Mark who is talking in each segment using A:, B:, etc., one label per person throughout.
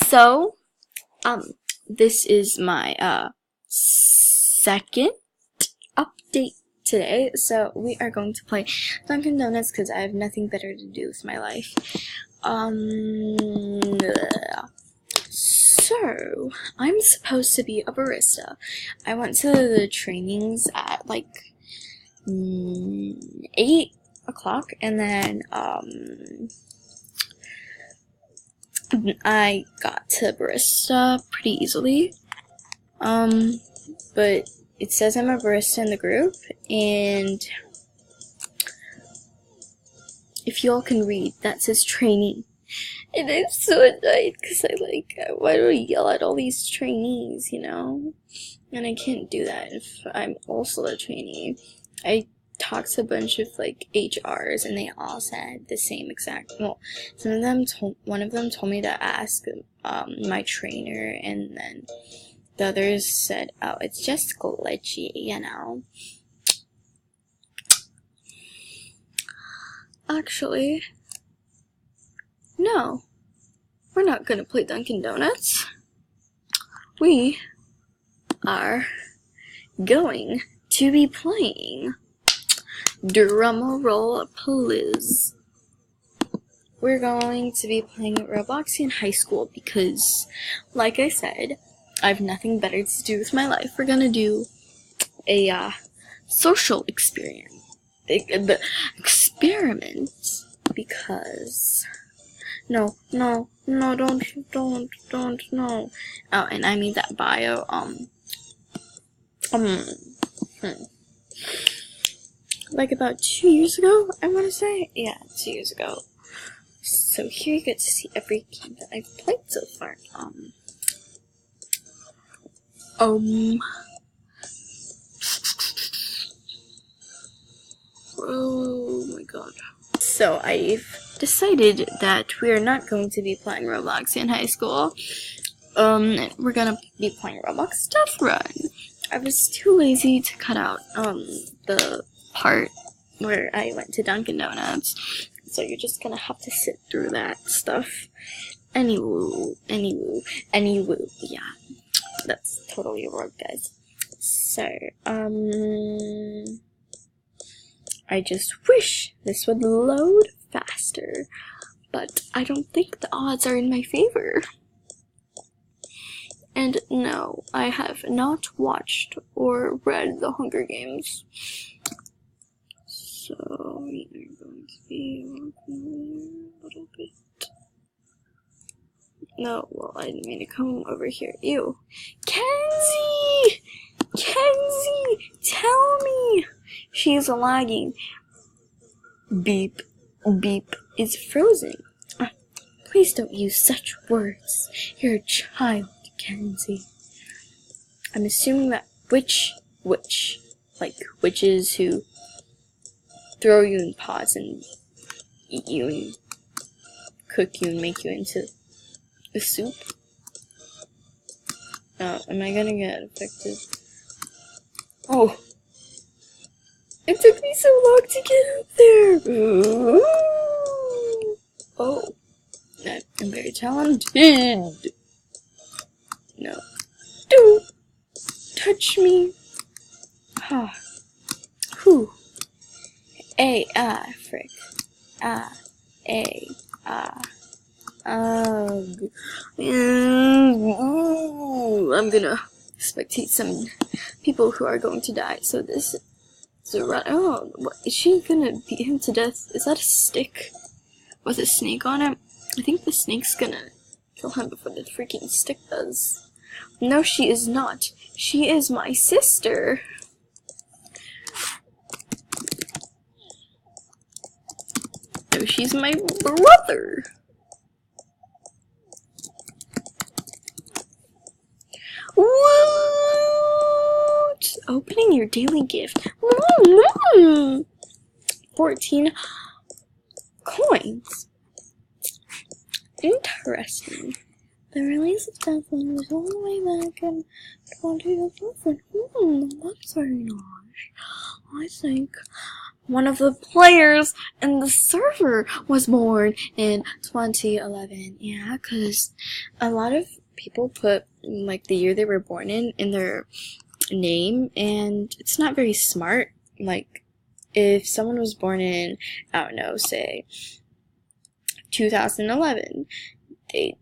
A: So, this is my, second update today. So, we are going to play Dunkin' Donuts because I have nothing better to do with my life. So, I'm supposed to be a barista. I went to the trainings at, 8 o'clock, and then, I got to barista pretty easily, but it says I'm a barista in the group, and if y'all can read, that says trainee, and I'm so annoyed, because why do I yell at all these trainees, and I can't do that if I'm also a trainee. I talked to a bunch of HRs, and they all said the same exact. Well, one of them told me to ask my trainer, and then the others said, "Oh, it's just glitchy, Actually, no, we're not gonna play Dunkin' Donuts. We are going to be playing. Drumroll, please. We're going to be playing Robloxian High School because, like I said, I have nothing better to do with my life. We're gonna do a social experiment. Because no, don't, no. Oh, and I made that bio. About 2 years ago, I want to say. Yeah, 2 years ago. So here you get to see every game that I've played so far. Oh my god. So I've decided that we are not going to be playing Roblox in high school. We're gonna be playing Roblox Death Run. I was too lazy to cut out, the part where I went to Dunkin' Donuts. So you're just gonna have to sit through that stuff. Anywho, yeah. That's totally a word, guys. So, I just wish this would load faster, but I don't think the odds are in my favor. And no, I have not watched or read The Hunger Games. So, we are going to be walking a little bit. No, well, I didn't mean to come over here. Ew. Kenzie! Kenzie! Tell me! She's lagging. Beep. Beep is frozen. Please don't use such words. You're a child, Kenzie. I'm assuming that witches who throw you in pots and eat you and cook you and make you into a soup. Am I gonna get affected? Oh! It took me so long to get up there! Ooh. Oh. I'm very talented! No. Don't touch me! Ah. Whew. Frick. I'm gonna spectate some people who are going to die, so this is a run. Oh, what, is she gonna beat him to death? Is that a stick with a snake on it? I think the snake's gonna kill him before the freaking stick does. No, she is not. She is my sister. No, she's my brother. What? Opening your daily gift. 14 coins. Interesting. The release of Death Run was all the way back in 2011. That's very nice. I think one of the players in the server was born in 2011. Yeah, because a lot of people put like the year they were born in their name, and it's not very smart. Like, if someone was born in, I don't know, say 2011, they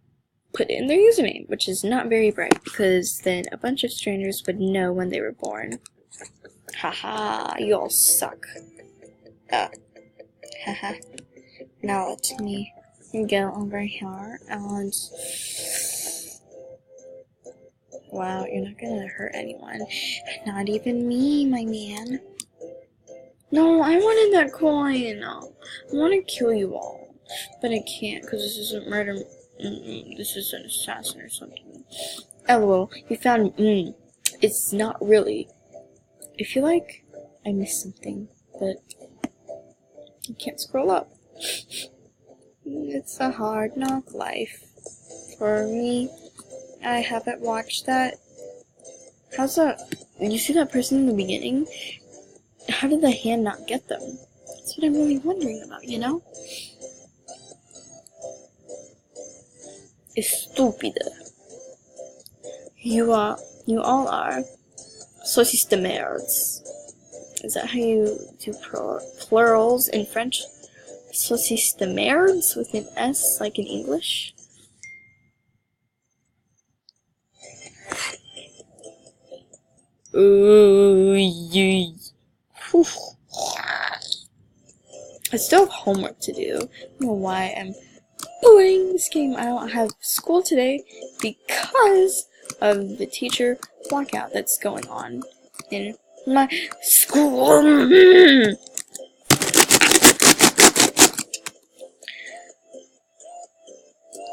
A: put in their username, which is not very bright, because then a bunch of strangers would know when they were born. Haha, you all suck. Haha. Now let me go over here and... Wow, you're not gonna hurt anyone. Not even me, my man. No, I wanted that coin. I want to kill you all. But I can't, because this isn't murder. This is an assassin or something. LOL, you found... It's not really. I feel like I missed something, but I can't scroll up. It's a hard knock life for me. I haven't watched that. How's that? You see that person in the beginning? How did the hand not get them? That's what I'm really wondering about, you know? Estúpida. You all are saucisses de merdes. Is that how you do plurals in French? Saucisses de merdes with an S, like in English? I still have homework to do. I don't know why I'm playing this game. I don't have school today because of the teacher blackout that's going on in my school.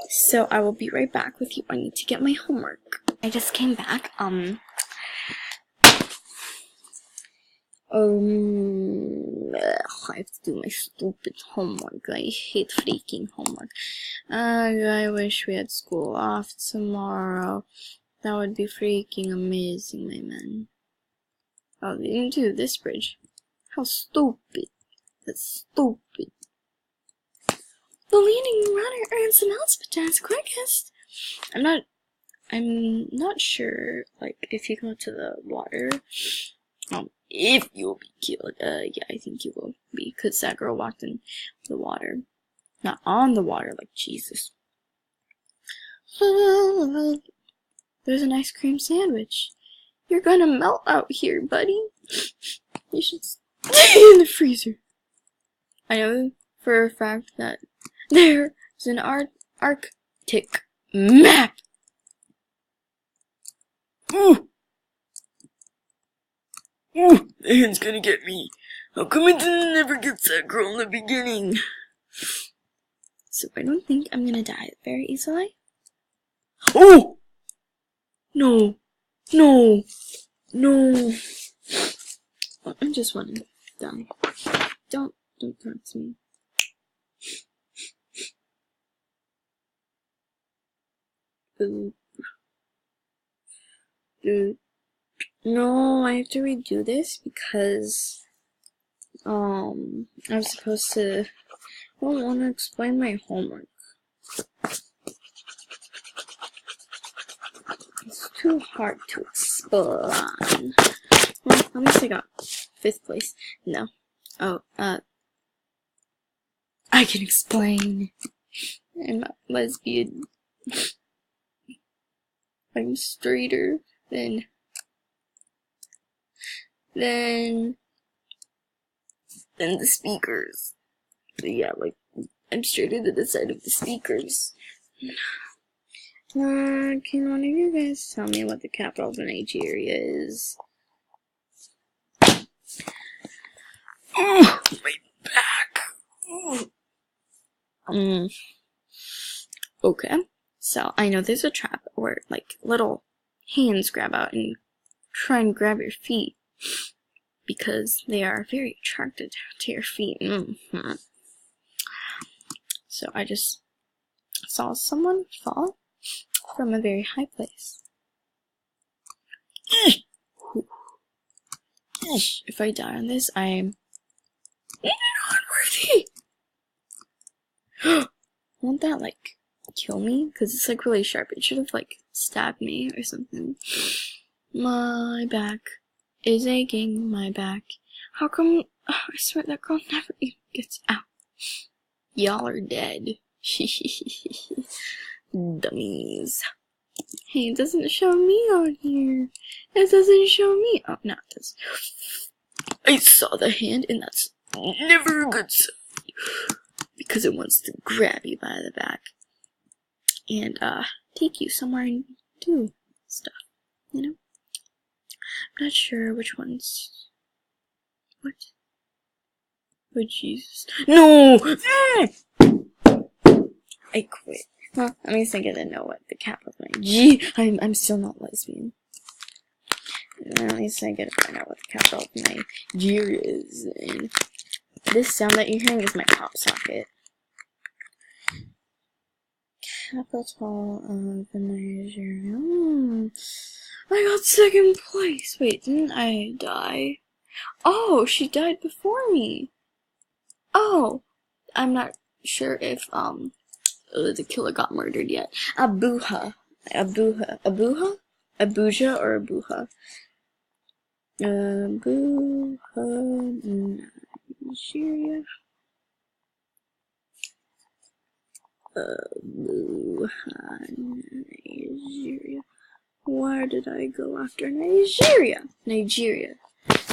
A: So I will be right back with you. I need to get my homework. I just came back. I have to do my stupid homework. I hate freaking homework. I wish we had school off tomorrow. That would be freaking amazing, my man. Oh, they didn't do this bridge. How stupid. That's stupid. The leading runner earns the Melspataz quickest. I'm not sure, like, if you go to the water, if you'll be killed. Yeah, I think you will be, because that girl walked in the water. Not on the water, like Jesus. There's an ice cream sandwich. You're gonna melt out here, buddy. You should stay in the freezer. I know for a fact that there's an Arctic map. Ooh! Ooh! The hand's gonna get me. How come it never gets that girl in the beginning? So I don't think I'm gonna die very easily. Oh! No. No. No. I just want to die. Don't talk to me. Dude. No, I have to redo this because I'm supposed to. I don't want to explain my homework. It's too hard to explain. Well, at least I got 5th place. No. Oh, I can explain. I'm not lesbian. I'm straighter than the speakers. But yeah, like, I'm straighter than the side of the speakers. Can one of you guys tell me what the capital of Nigeria is? Oh, my back. Okay. So I know there's a trap where like little hands grab out and try and grab your feet because they are very attracted to your feet. So I just saw someone fall from a very high place. If I die on this, I'm Unworthy! Won't that, like, kill me? Because it's, like, really sharp. It should have, like, stabbed me or something. My back is aching, my back. How come? Oh, I swear that girl never even gets out. Y'all are dead. Dummies. Hey, it doesn't show me on here. It doesn't show me. Oh, no, it does. I saw the hand, and that's never a good sign. Because it wants to grab you by the back. And, take you somewhere and do stuff. You know? I'm not sure which ones. What? Oh, Jesus. No! I quit. Well, at least I get to know what the capital of my G. I'm still not lesbian. At least I get to find out what the capital of Nigeria is. And this sound that you're hearing is my pop socket. Capital of Nigeria. I got second place. Wait, didn't I die? Oh, she died before me. Oh, I'm not sure if the killer got murdered yet. Abuja, or Abuja? Abuja, Nigeria. Abuja, Nigeria. Where did I go after Nigeria? Nigeria.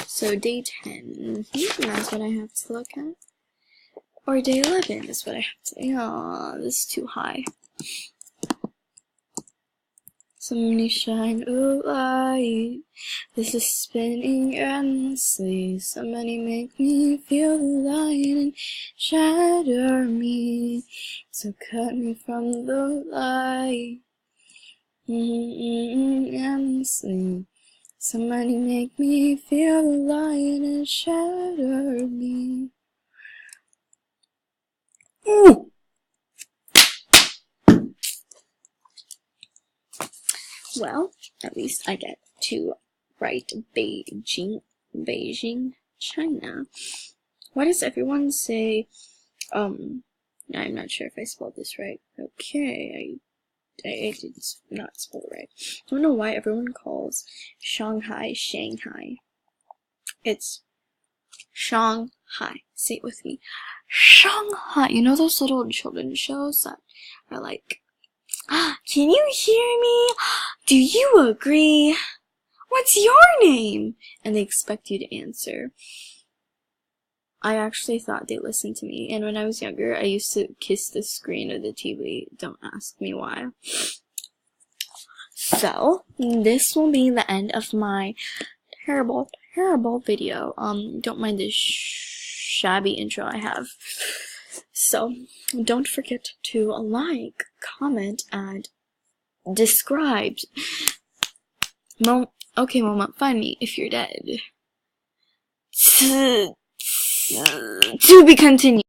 A: So day 10. That's what I have to look at. Or day 11 is what I have to. Oh, this is too high. Somebody shine a light. This is spinning endlessly. Somebody make me feel the light and shatter me. So cut me from the light. Endlessly. Somebody make me feel the light and shatter me. Ooh! Well, at least I get to write Beijing, China. Why does everyone say, I'm not sure if I spelled this right. Okay, I did not spell it right. I don't know why everyone calls Shanghai, Shanghai. It's Shanghai. Say it with me. Shanghai. You know those little children's shows that are like, can you hear me? Do you agree? What's your name? And they expect you to answer. I actually thought they listened to me, and when I was younger, I used to kiss the screen of the TV. Don't ask me why. So, this will be the end of my terrible video. Don't mind this shabby intro I have. So, don't forget to like, comment, and describe. Okay, Mama, find me if you're dead. To be continued.